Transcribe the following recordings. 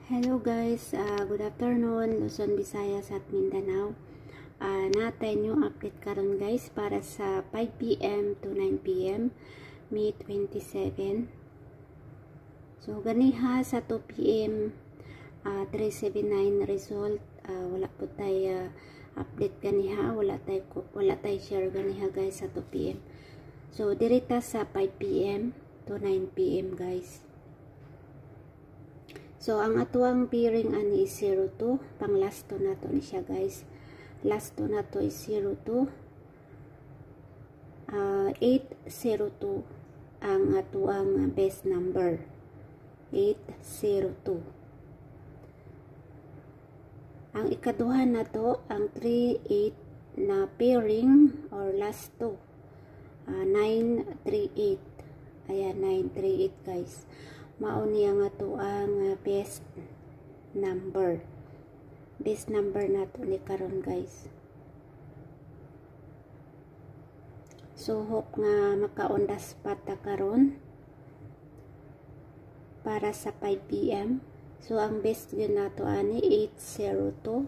Hello guys, good afternoon, Luzon, Visayas at Mindanao. Natin yung update karon guys para sa 5 PM to 9 PM, May 27. So ganiha sa 2 PM, 379 result, wala po tayo update ganiha, wala tayo share ganiha guys sa 2 PM. So dirita sa 5 PM to 9 PM guys. So, ang atuang pairing ani is 02. Pang last to na to ni siya guys. Last to na to is 02. 802 ang atuang best number. 802. Ang ikaduha na to, ang 38 na pairing or last to. 938. Ayan, 938 guys. Mauni ang ato ang best number. Best number nato ni karon guys. So hope nga makaundas pata karon para sa 5 PM. So ang best yun nato ani 802.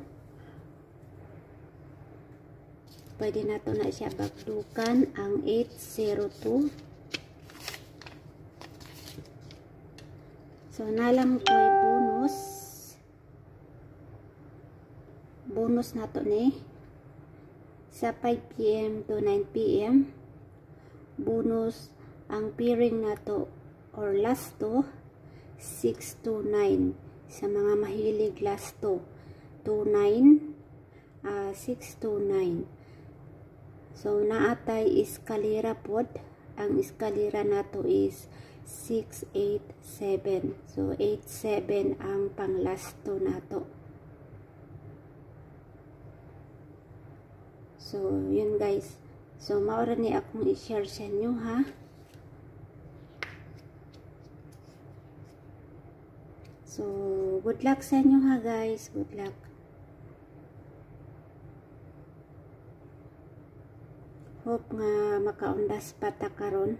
Pwede nato na siya bagdukan ang 802. So, nalang ko ay bonus. Bonus na to ni. Sa 5 PM to 9 PM. Bonus ang pairing na to or last to 629. Sa mga mahilig last to 29, 629. So, naatay eskalera pod. Ang eskalera na to is 687. So 87 ang pang last to nato. So yun guys. So maura ni akong i-share sa inyo ha. So good luck sa inyo ha guys. Good luck. Hope nga makaundas pata karon.